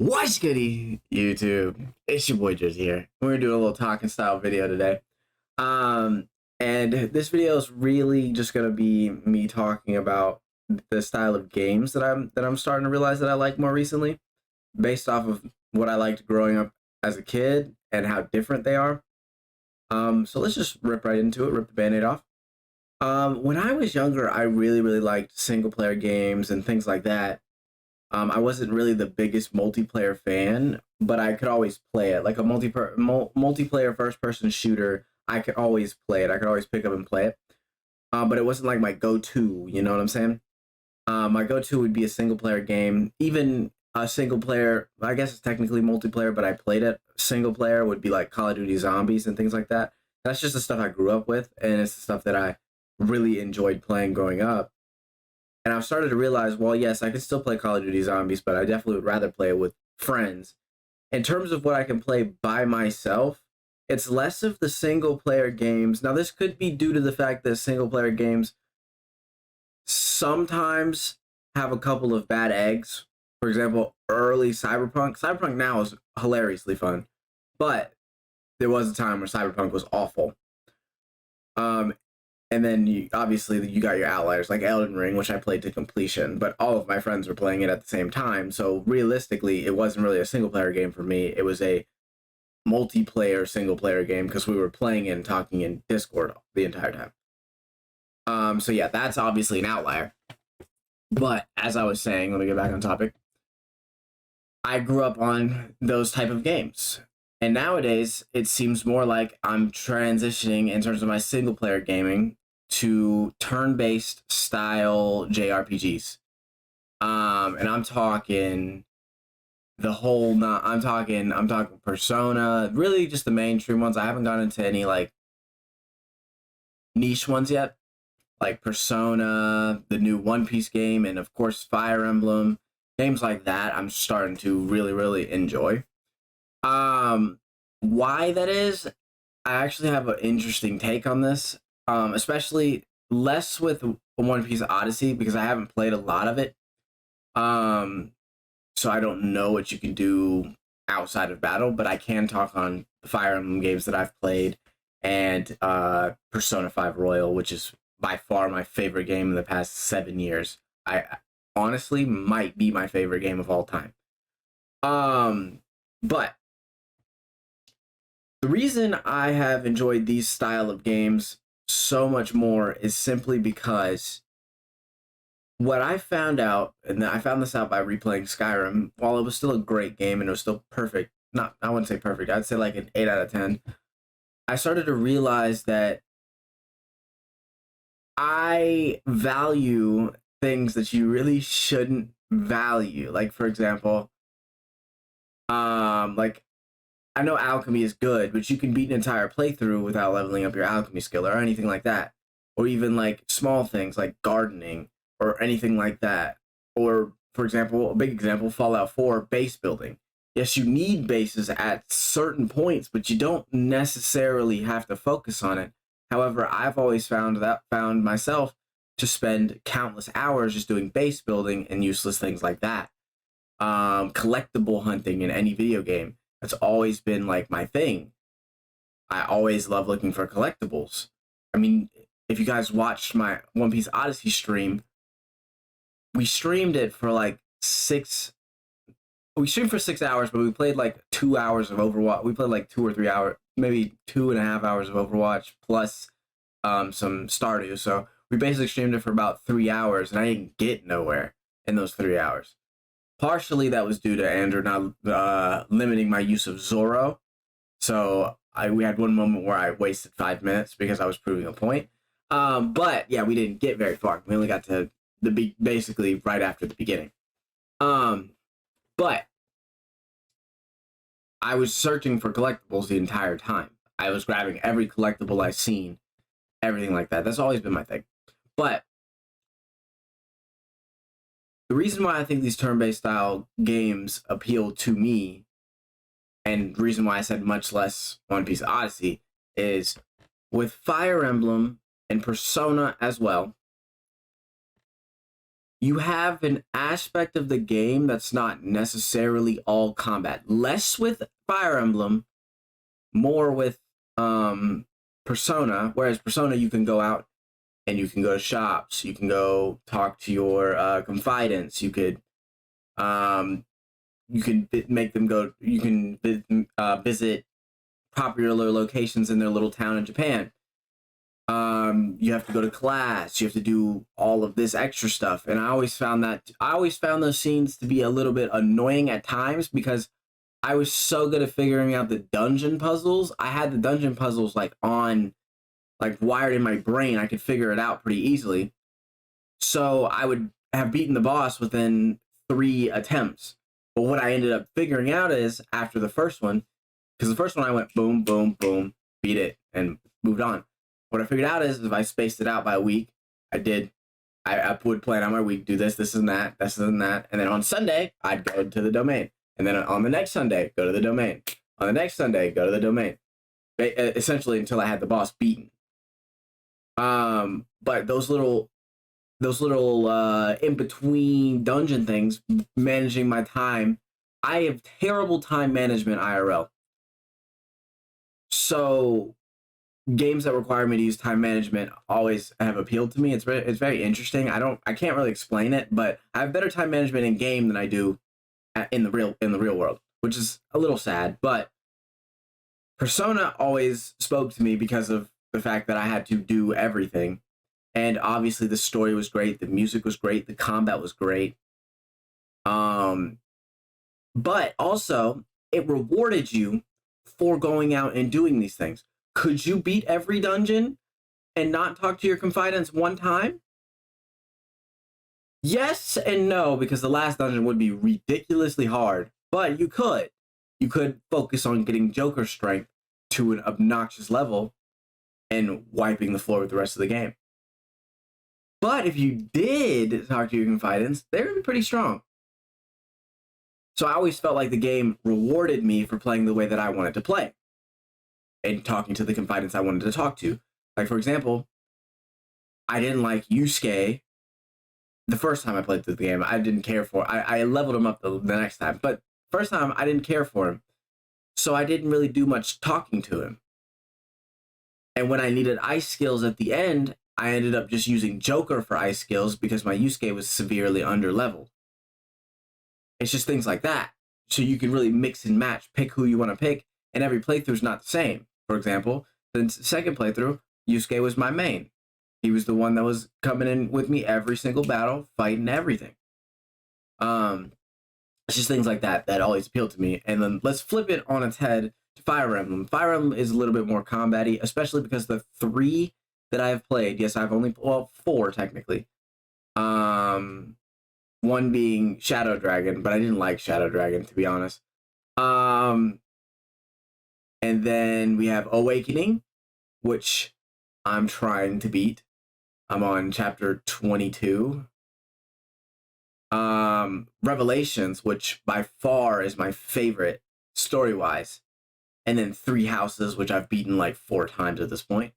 What's good, YouTube? It's your boy Jersey here. We're gonna do a little talking style video today. Um, and this video is really just gonna be me talking about the style of games that I'm starting to realize that I like more recently, based off of what I liked growing up as a kid and how different they are. So let's just rip right into it, rip the band-aid off. When I was younger, I really liked single player games and things like that. I wasn't really the biggest multiplayer fan, but I could always play it. Like a multiplayer first person shooter, I could always play it. I could always pick up and play it. But it wasn't like my go-to, you know what I'm saying? My go-to would be a single player game. Even a single player, I guess it's technically multiplayer, but I played it. Single player would be like Call of Duty Zombies and things like that. That's just the stuff I grew up with, and it's the stuff that I really enjoyed playing growing up. And I've started to realize, well, yes, I can still play Call of Duty Zombies, but I definitely would rather play it with friends. In terms of what I can play by myself, it's less of the single player games. Now, this could be due to the fact that single player games sometimes have a couple of bad eggs. For example, early Cyberpunk. Cyberpunk now is hilariously fun, but there was a time where Cyberpunk was awful. And then obviously you got your outliers like Elden Ring, which I played to completion, but all of my friends were playing it at the same time. So realistically, it wasn't really a single player game for me. It was a multiplayer single player game because we were playing and talking in Discord the entire time. So yeah, that's obviously an outlier. But as I was saying, let me get back on topic. I grew up on those type of games. And nowadays, it seems more like I'm transitioning in terms of my single player gaming to turn-based style JRPGs. And I'm talking I'm talking Persona, really just the mainstream ones. I haven't gone into any like niche ones yet, like Persona, the new One Piece game, and of course Fire Emblem. Games like that I'm starting to really enjoy. Why that is, I actually have an interesting take on this. Especially less with One Piece Odyssey because I haven't played a lot of it. So I don't know what you can do outside of battle, but I can talk on the Fire Emblem games that I've played and Persona 5 Royal, which is by far my favorite game in the past 7 years. I honestly might be my favorite game of all time. But the reason I have enjoyed these style of games so much more is simply because what I found out, and I found this out by replaying Skyrim, while it was still a great game and it was still perfect, not, I wouldn't say perfect, I'd say like an 8 out of 10, I started to realize that I value things that you really shouldn't value. Like, for example, like, I know alchemy is good, but you can beat an entire playthrough without leveling up your alchemy skill or anything like that. Or even like small things like gardening or anything like that. Or, for example, a big example, Fallout 4, base building. Yes, you need bases at certain points, but you don't necessarily have to focus on it. However, I've always found myself to spend countless hours just doing base building and useless things like that. Collectible hunting in any video game. That's always been like my thing. I always love looking for collectibles. I mean, if you guys watched my One Piece Odyssey stream, we streamed it for like we streamed for 6 hours, but we played like 2 hours of Overwatch. We played like 2 or 3 hours, maybe 2.5 hours of Overwatch plus some Stardew. So we basically streamed it for about 3 hours, and I didn't get nowhere in those 3 hours. Partially that was due to Andrew not limiting my use of Zoro. So we had one moment where I wasted 5 minutes because I was proving a point. But yeah, we didn't get very far. We only got to basically right after the beginning. But I was searching for collectibles the entire time. I was grabbing every collectible I've seen, everything like that. That's always been my thing. But the reason why I think these turn-based style games appeal to me, and the reason why I said much less One Piece Odyssey, is with Fire Emblem and Persona as well, you have an aspect of the game that's not necessarily all combat. Less with Fire Emblem, more with Persona. Whereas Persona, you can go out and you can go to shops, you can go talk to your confidants, um, you can make them go. You can visit popular locations in their little town in Japan. You have to go to class, you have to do all of this extra stuff, and I always found those scenes to be a little bit annoying at times because I was so good at figuring out the dungeon puzzles. I had the dungeon puzzles like wired in my brain. I could figure it out pretty easily, so I would have beaten the boss within 3 attempts. But what I ended up figuring out is after the first one, because the first one I went boom, boom, boom, beat it, and moved on. What I figured out is if I spaced it out by a week, I would plan out my week, do this and that, and then on Sunday, I'd go to the domain. And then on the next Sunday, go to the domain. On the next Sunday, go to the domain. Essentially until I had the boss beaten. But those little in-between dungeon things, managing my time, I have terrible time management IRL. So games that require me to use time management always have appealed to me. It's very interesting. I can't really explain it, but I have better time management in game than I do in the real world, which is a little sad. But Persona always spoke to me because of the fact that I had to do everything, and obviously the story was great, the music was great, the combat was great. But also it rewarded you for going out and doing these things. Could you beat every dungeon and not talk to your confidants one time? Yes and no, because the last dungeon would be ridiculously hard, but you could. You could focus on getting Joker strength to an obnoxious level and wiping the floor with the rest of the game. But if you did talk to your confidants, they would be pretty strong. So I always felt like the game rewarded me for playing the way that I wanted to play and talking to the confidants I wanted to talk to. Like, for example, I didn't like Yusuke the first time I played through the game. I didn't care for it. I leveled him up the next time, but first time I didn't care for him. So I didn't really do much talking to him. And when I needed ice skills at the end, I ended up just using Joker for ice skills because my Yusuke was severely under-leveled. It's just things like that. So you can really mix and match, pick who you want to pick, and every playthrough is not the same. For example, the second playthrough, Yusuke was my main. He was the one that was coming in with me every single battle, fighting everything. It's just things like that that always appealed to me. And then let's flip it on its head to Fire Emblem. Fire Emblem is a little bit more combat-y, especially because the 3 that I have played, yes, I've only, 4 technically. One being Shadow Dragon, but I didn't like Shadow Dragon, to be honest. And then we have Awakening, which I'm trying to beat. I'm on chapter 22. Revelations, which by far is my favorite story-wise. And then Three Houses, which I've beaten like 4 times at this point.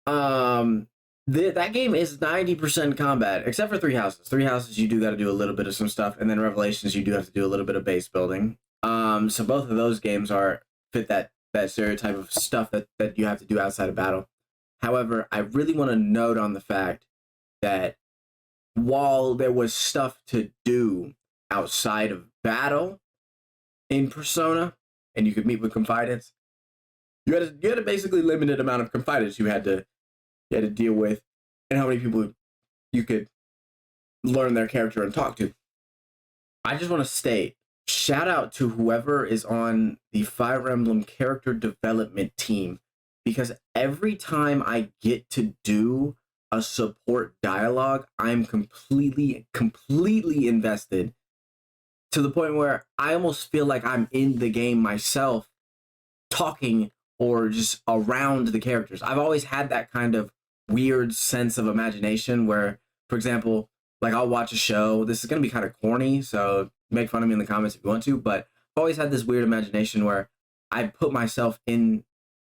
That game is 90% combat, except for Three Houses. Three Houses, you do got to do a little bit of some stuff, and then Revelations, you do have to do a little bit of base building. So both of those games fit that stereotype of stuff that you have to do outside of battle. However, I really want to note on the fact that while there was stuff to do outside of battle in Persona, and you could meet with confidants, you had a basically limited amount of confidants you had to deal with, and how many people you could learn their character and talk to. I just want to state, shout out to whoever is on the Fire Emblem character development team, because every time I get to do a support dialogue, I'm completely invested, to the point where I almost feel like I'm in the game myself, talking or just around the characters. I've always had that kind of weird sense of imagination where, for example, like I'll watch a show. This is going to be kind of corny, so make fun of me in the comments if you want to, but I've always had this weird imagination where I put myself in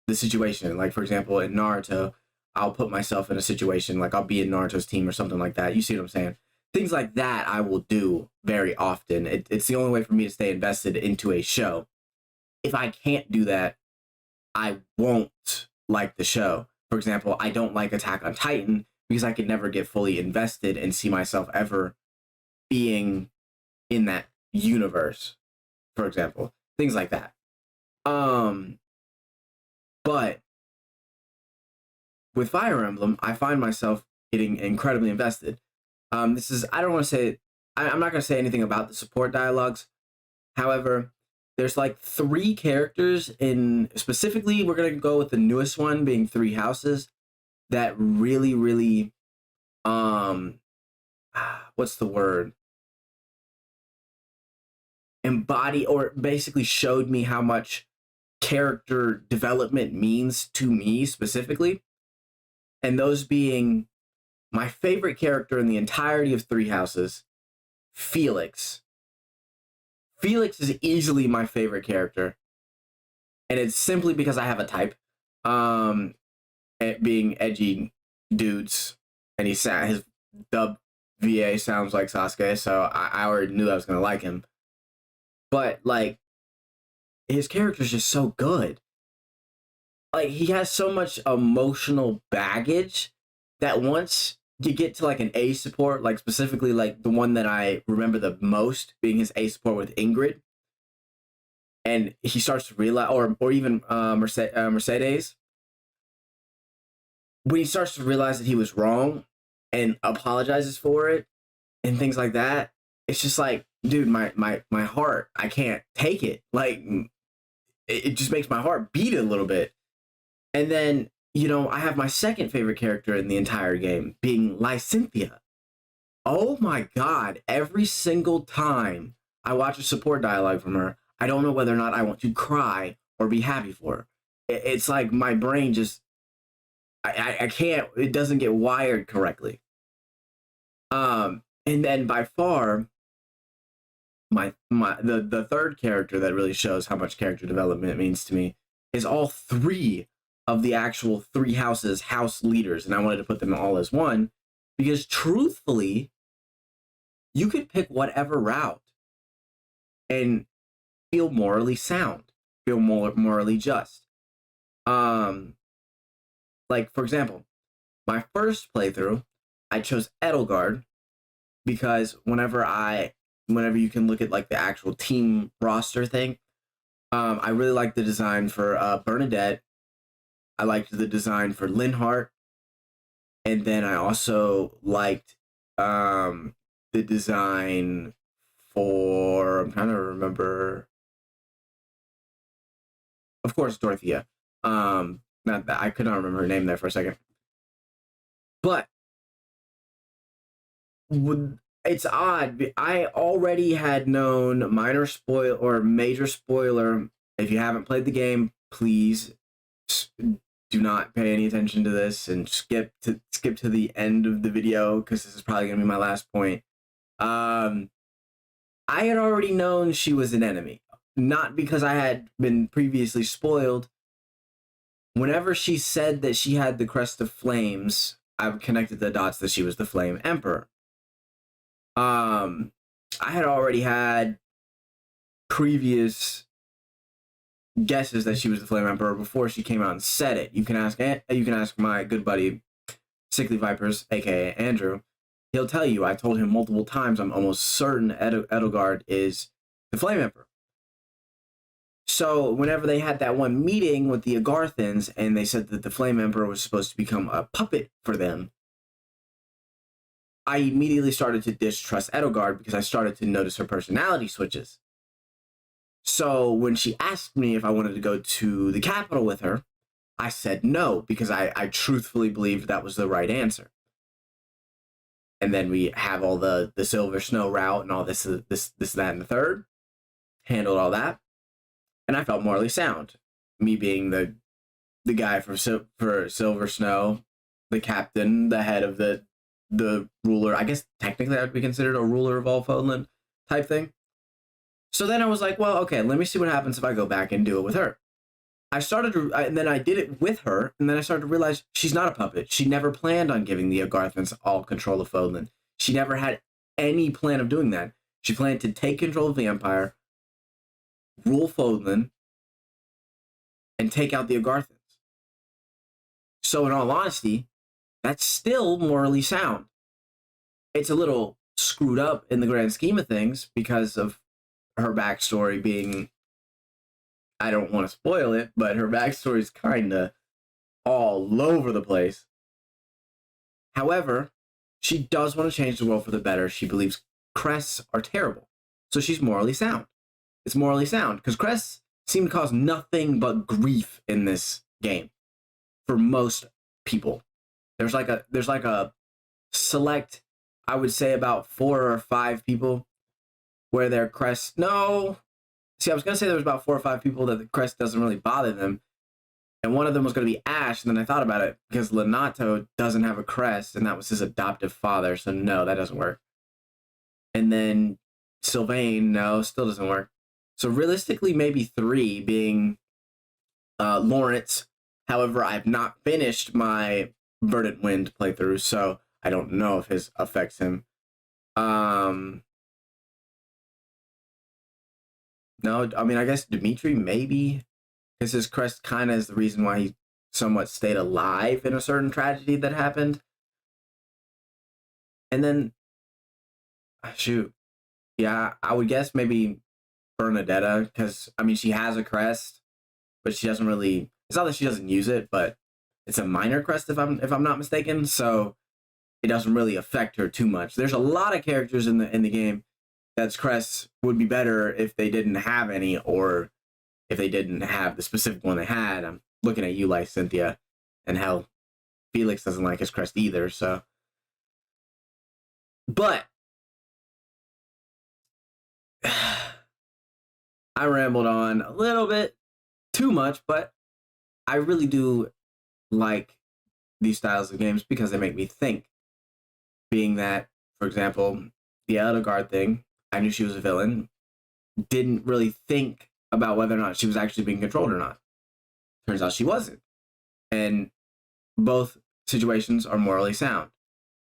the situation. Like, for example, in Naruto, I'll put myself in a situation like I'll be in Naruto's team or something like that. You see what I'm saying? Things like that I will do very often. It's the only way for me to stay invested into a show. If I can't do that, I won't like the show. For example, I don't like Attack on Titan because I could never get fully invested and see myself ever being in that universe, for example. Things like that. But with Fire Emblem, I find myself getting incredibly invested. This is, I don't want to say, I'm not going to say anything about the support dialogues. However, there's like 3 characters in, specifically, we're going to go with the newest one being Three Houses, that really, really, what's the word? Embody, or basically showed me how much character development means to me specifically. And those being my favorite character in the entirety of Three Houses, Felix. Felix is easily my favorite character. And it's simply because I have a type. It being edgy dudes. And his dub VA sounds like Sasuke, so I already knew I was gonna like him. But like, his character's just so good. Like, he has so much emotional baggage that once you get to like an A support, like specifically like the one that I remember the most being his A support with Ingrid, and he starts to realize, or even Mercedes, when he starts to realize that he was wrong and apologizes for it and things like that, it's just like, dude, my heart, I can't take it. Like, it just makes my heart beat a little bit. And then, you know, I have my second favorite character in the entire game being Lysynthia. Oh my god, every single time I watch a support dialogue from her, I don't know whether or not I want to cry or be happy for her. It's like my brain just, I can't, it doesn't get wired correctly. And then by far, the third character that really shows how much character development means to me is all 3 of the actual Three Houses house leaders, and I wanted to put them all as one because truthfully, you could pick whatever route and feel morally sound, feel morally just. Like for example, my first playthrough, I chose Edelgard because whenever you can look at like the actual team roster thing, I really like the design for Bernadette. I liked the design for Linhardt, and then I also liked the design for, I'm trying to remember, of course, Dorothea. Not that I could not remember her name there for a second, but it's odd. I already had known minor spoil or major spoiler. If you haven't played the game, please do not pay any attention to this and skip to the end of the video because this is probably gonna be my last point. I had already known she was an enemy, not because I had been previously spoiled. Whenever she said that she had the crest of flames, I connected the dots that she was the Flame Emperor. I had already had previous guesses that she was the Flame Emperor before she came out and said it. You can ask my good buddy Sickly Vipers, aka Andrew. He'll tell you I told him multiple times I'm almost certain Edelgard is the Flame Emperor. So whenever they had that one meeting with the Agarthans and they said that the Flame Emperor was supposed to become a puppet for them, I immediately started to distrust Edelgard because I started to notice her personality switches. So when she asked me if I wanted to go to the capital with her, I said no because I truthfully believed that was the right answer. And then we have all the Silver Snow route and all this, that, and the third. Handled all that. And I felt morally sound. Me being the guy for Silver Snow, the captain, the head of the ruler. I guess technically that would be considered a ruler of all Fodlan type thing. So then I was like, well, okay, let me see what happens if I go back and do it with her. and then I did it with her, and then I started to realize she's not a puppet. She never planned on giving the Agarthans all control of Fodlan. She never had any plan of doing that. She planned to take control of the Empire, rule Fodlan, and take out the Agarthans. So, in all honesty, that's still morally sound. It's a little screwed up in the grand scheme of things because of her backstory being, I don't want to spoil it, but her backstory is kind of all over the place. However, she does want to change the world for the better. She believes crests are terrible. So she's morally sound. It's morally sound because crests seem to cause nothing but grief in this game for most people. There's like a select, I would say about 4 or 5 people where their crest, no. See, I was going to say there was about 4 or 5 people that the crest doesn't really bother them. And one of them was going to be Ash, and then I thought about it because Lonato doesn't have a crest, and that was his adoptive father, so no, that doesn't work. And then Sylvain, no, still doesn't work. So realistically, maybe 3 being Lawrence. However, I've not finished my Verdant Wind playthrough, so I don't know if his affects him. No, I mean, I guess Dimitri, maybe. Because his crest kind of is the reason why he somewhat stayed alive in a certain tragedy that happened. And then, shoot. Yeah, I would guess maybe Bernadetta, because, I mean, she has a crest, but she doesn't really, it's not that she doesn't use it, but it's a minor crest if I'm not mistaken, so it doesn't really affect her too much. There's a lot of characters in the game that's crests would be better if they didn't have any, or if they didn't have the specific one they had. I'm looking at you, Cynthia, and how Felix doesn't like his crest either, so. But I rambled on a little bit too much, but I really do like these styles of games because they make me think. Being that, for example, the Edelgard thing, I knew she was a villain, didn't really think about whether or not she was actually being controlled or not. Turns out she wasn't. And both situations are morally sound.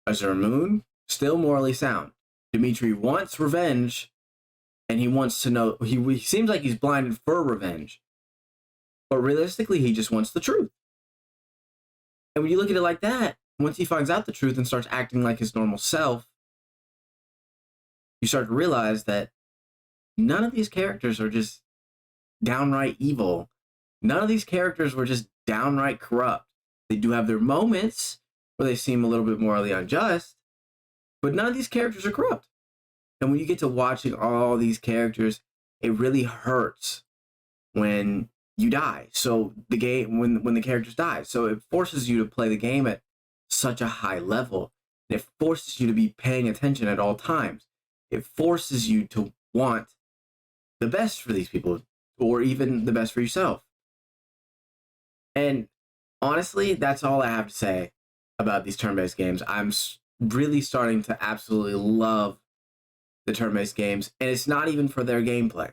Azure Moon, still morally sound. Dimitri wants revenge, and he wants to know, he seems like he's blinded for revenge. But realistically, he just wants the truth. And when you look at it like that, once he finds out the truth and starts acting like his normal self, you start to realize that none of these characters are just downright evil. None of these characters were just downright corrupt. They do have their moments where they seem a little bit morally unjust, but none of these characters are corrupt. And when you get to watching all these characters, it really hurts when you die. So the game, when the characters die, so it forces you to play the game at such a high level. And it forces you to be paying attention at all times. It forces you to want the best for these people, or even the best for yourself. And honestly, that's all I have to say about these turn-based games. I'm really starting to absolutely love the turn-based games, and it's not even for their gameplay.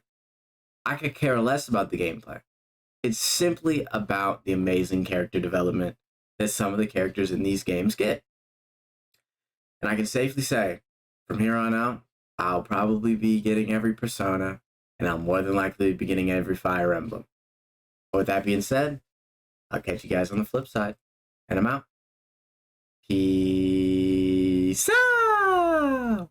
I could care less about the gameplay. It's simply about the amazing character development that some of the characters in these games get. And I can safely say, from here on out, I'll probably be getting every Persona, and I'll more than likely be getting every Fire Emblem. But with that being said, I'll catch you guys on the flip side, and I'm out. Peace out!